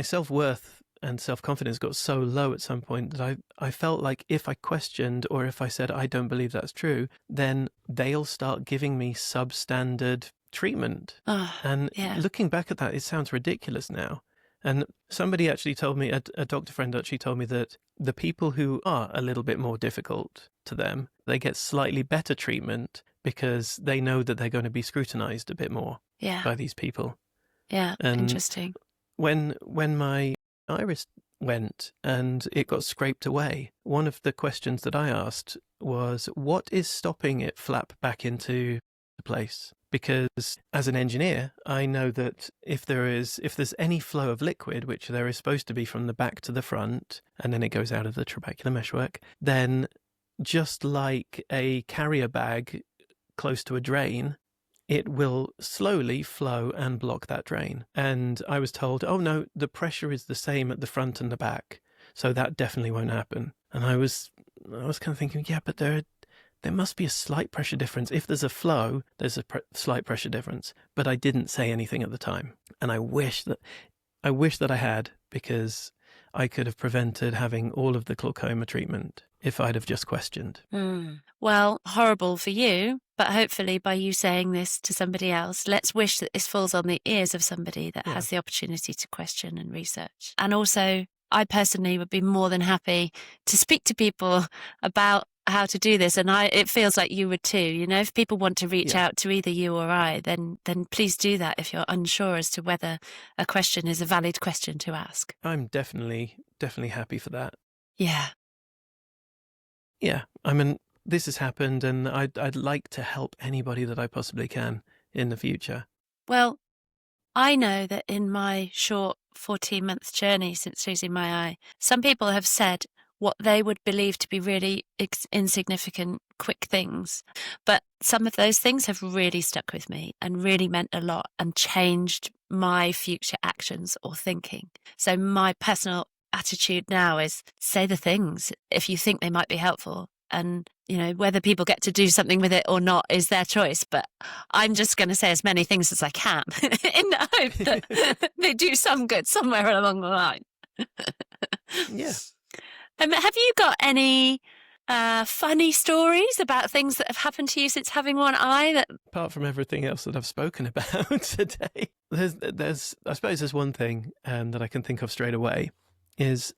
self-worth and self-confidence got so low at some point that I felt like if I questioned, or if I said I don't believe that's true, then they'll start giving me substandard treatment. Looking back at that, it sounds ridiculous now. And somebody actually told me, a doctor friend actually told me, that the people who are a little bit more difficult to them, they get slightly better treatment because they know that they're going to be scrutinized a bit more by these people. Yeah, and interesting. When my iris went and it got scraped away, one of the questions that I asked was, what is stopping it flap back into place? Because as an engineer, I know that if there's any flow of liquid, which there is supposed to be from the back to the front, and then it goes out of the trabecular meshwork, then just like a carrier bag close to a drain, it will slowly flow and block that drain. And I was told, oh no, the pressure is the same at the front and the back, so that definitely won't happen. And I was kind of thinking, yeah, but there must be a slight pressure difference. If there's a flow, there's a slight pressure difference. But I didn't say anything at the time. And I wish that I had, because I could have prevented having all of the glaucoma treatment if I'd have just questioned. Well, horrible for you, but hopefully by you saying this to somebody else, let's wish that this falls on the ears of somebody that has the opportunity to question and research. And also, I personally would be more than happy to speak to people about how to do this, and it feels like you would too. You know, if people want to reach out to either you or I, then please do that if you're unsure as to whether a question is a valid question to ask. I'm definitely happy for that. Yeah. Yeah, I mean, this has happened, and I'd like to help anybody that I possibly can in the future. Well, I know that in my short 14-month journey since losing my eye, some people have said what they would believe to be really insignificant, quick things. But some of those things have really stuck with me and really meant a lot and changed my future actions or thinking. So my personal attitude now is say the things if you think they might be helpful. And, you know, whether people get to do something with it or not is their choice. But I'm just going to say as many things as I can in the hope that they do some good somewhere along the line. Yeah. Have you got any funny stories about things that have happened to you since having one eye? Apart from everything else that I've spoken about today, there's I suppose there's one thing that I can think of straight away is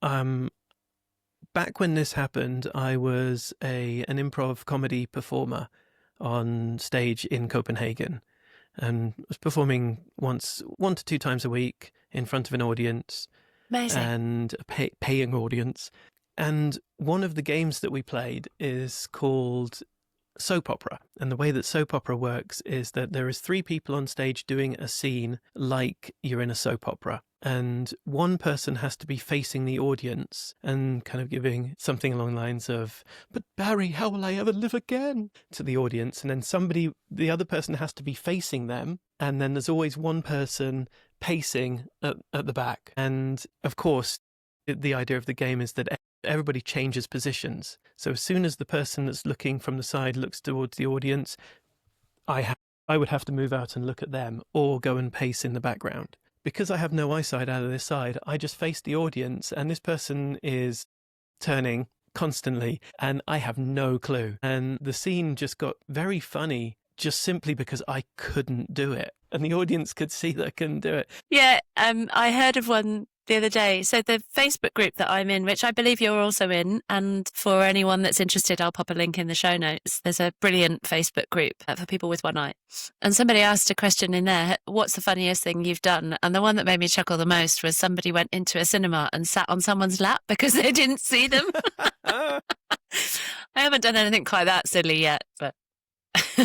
back when this happened, I was an improv comedy performer on stage in Copenhagen, and was performing one to two times a week in front of an audience. Amazing. And a paying audience. And one of the games that we played is called soap opera. And the way that soap opera works is that there is three people on stage doing a scene like you're in a soap opera. And one person has to be facing the audience and kind of giving something along the lines of, "But Barry, how will I ever live again?" to the audience. And then the other person has to be facing them. And then there's always one person pacing at the back. And of course, the idea of the game is that everybody changes positions. So as soon as the person that's looking from the side looks towards the audience, I would have to move out and look at them or go and pace in the background. Because I have no eyesight out of this side, I just face the audience, and this person is turning constantly, and I have no clue. And the scene just got very funny just simply because I couldn't do it. And the audience could see that I couldn't do it. Yeah, I heard of one the other day. So the Facebook group that I'm in, which I believe you're also in, and for anyone that's interested, I'll pop a link in the show notes. There's a brilliant Facebook group for people with one eye. And somebody asked a question in there, what's the funniest thing you've done? And the one that made me chuckle the most was somebody went into a cinema and sat on someone's lap because they didn't see them. I haven't done anything quite that silly yet, but...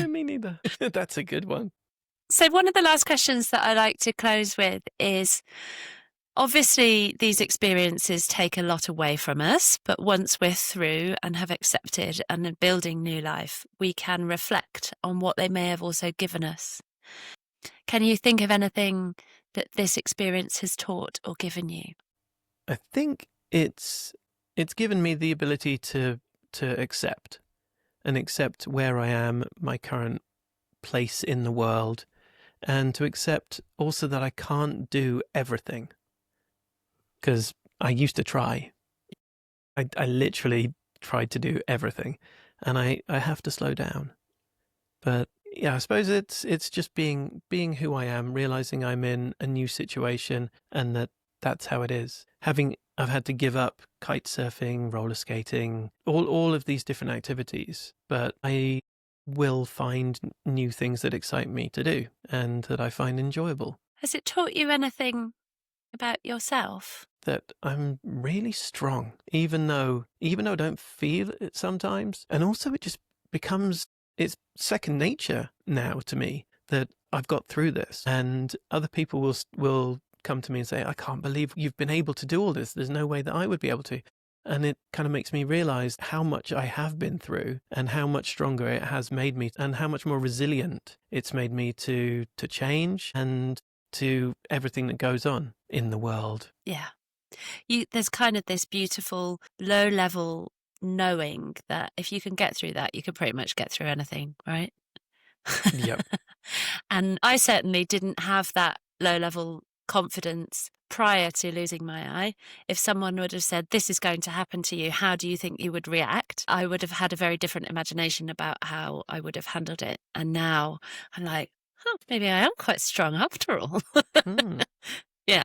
Me neither. That's a good one. So one of the last questions that I like to close with is, obviously these experiences take a lot away from us, but once we're through and have accepted and are building new life, we can reflect on what they may have also given us. Can you think of anything that this experience has taught or given you? I think it's given me the ability to accept where I am, my current place in the world, and to accept also that I can't do everything. Because I used to try. I literally tried to do everything, and I have to slow down. But yeah, I suppose it's just being who I am, realizing I'm in a new situation, and that's how it is. I've had to give up kite surfing, roller skating, all of these different activities, but I will find new things that excite me to do and that I find enjoyable. Has it taught you anything about yourself? That I'm really strong, even though I don't feel it sometimes. And also it just it's second nature now to me that I've got through this. And other people will come to me and say, "I can't believe you've been able to do all this. There's no way that I would be able to." And it kind of makes me realize how much I have been through and how much stronger it has made me and how much more resilient it's made me to change and to everything that goes on in the world. Yeah. There's kind of this beautiful low-level knowing that if you can get through that, you can pretty much get through anything, right? Yep. And I certainly didn't have that low-level confidence prior to losing my eye. If someone would have said, "This is going to happen to you, how do you think you would react?" I would have had a very different imagination about how I would have handled it. And now I'm like, maybe I am quite strong after all. Yeah.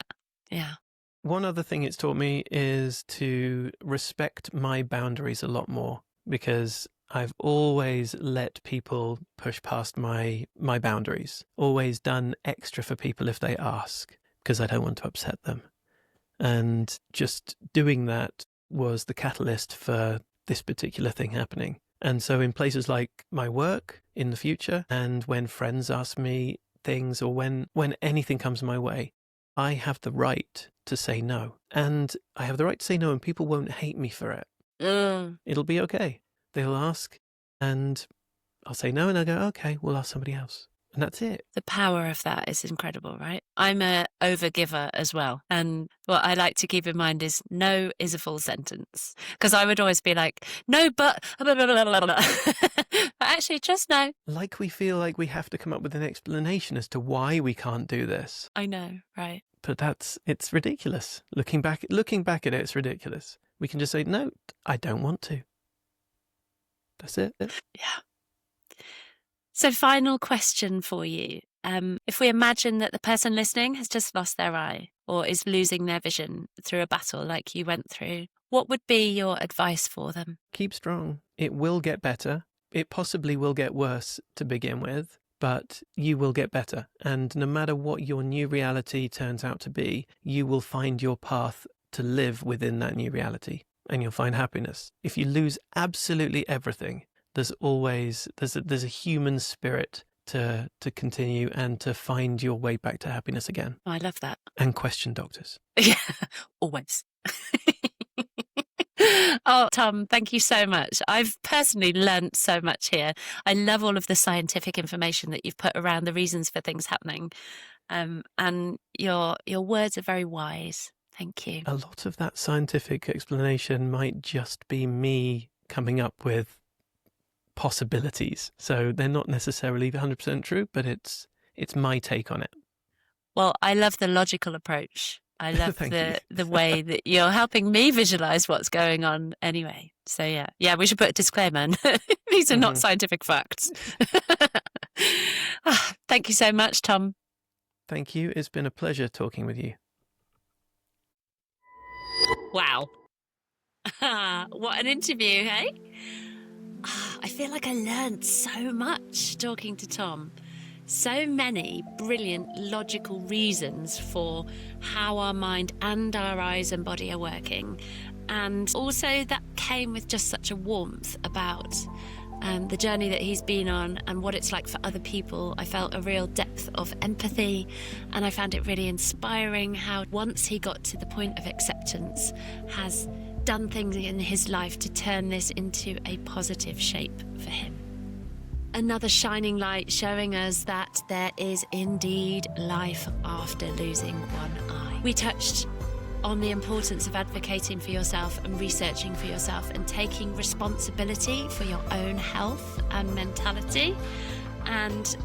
One other thing it's taught me is to respect my boundaries a lot more. because I've always let people push past my boundaries, always done extra for people if they ask, because I don't want to upset them. And just doing that was the catalyst for this particular thing happening. And so in places like my work in the future, and when friends ask me things, or when anything comes my way, I have the right to say no. And I have the right to say no, and people won't hate me for it. It'll be okay. They'll ask, and I'll say no, and I'll go, okay, we'll ask somebody else. And that's it. The power of that is incredible, right? I'm a overgiver as well. And what I like to keep in mind is no is a full sentence. Because I would always be like, no, but blah, blah, blah, blah, blah. But actually, just no. Like we feel like we have to come up with an explanation as to why we can't do this. I know, right? But it's ridiculous. Looking back at it, it's ridiculous. We can just say, no, I don't want to. That's it. Yeah. So final question for you. If we imagine that the person listening has just lost their eye or is losing their vision through a battle like you went through, what would be your advice for them? Keep strong. It will get better. It possibly will get worse to begin with, but you will get better. And no matter what your new reality turns out to be, you will find your path to live within that new reality, and you'll find happiness. If you lose absolutely everything, there's a human spirit to continue and to find your way back to happiness again. Oh, I love that. And question doctors. Yeah, always. Oh, Tom, thank you so much. I've personally learnt so much here. I love all of the scientific information that you've put around the reasons for things happening. And your words are very wise. Thank you. A lot of that scientific explanation might just be me coming up with possibilities. So they're not necessarily 100% true, but it's my take on it. Well, I love the logical approach. I love the way that you're helping me visualize what's going on anyway. So yeah, we should put a disclaimer in. These are not scientific facts. Thank you so much, Tom. Thank you. It's been a pleasure talking with you. Wow. What an interview, hey? I feel like I learned so much talking to Tom. So many brilliant logical reasons for how our mind and our eyes and body are working. And also that came with just such a warmth about the journey that he's been on and what it's like for other people. I felt a real depth of empathy, and I found it really inspiring how once he got to the point of acceptance, has done things in his life to turn this into a positive shape for him. Another shining light showing us that there is indeed life after losing one eye. We touched on the importance of advocating for yourself and researching for yourself and taking responsibility for your own health and mentality. And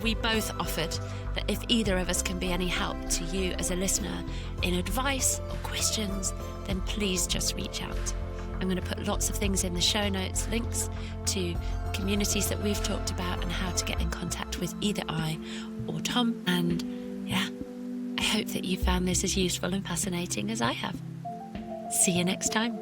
we both offered that if either of us can be any help to you as a listener in advice or questions, then please just reach out. I'm going to put lots of things in the show notes, links to communities that we've talked about and how to get in contact with either I or Tom. And yeah, I hope that you found this as useful and fascinating as I have. See you next time.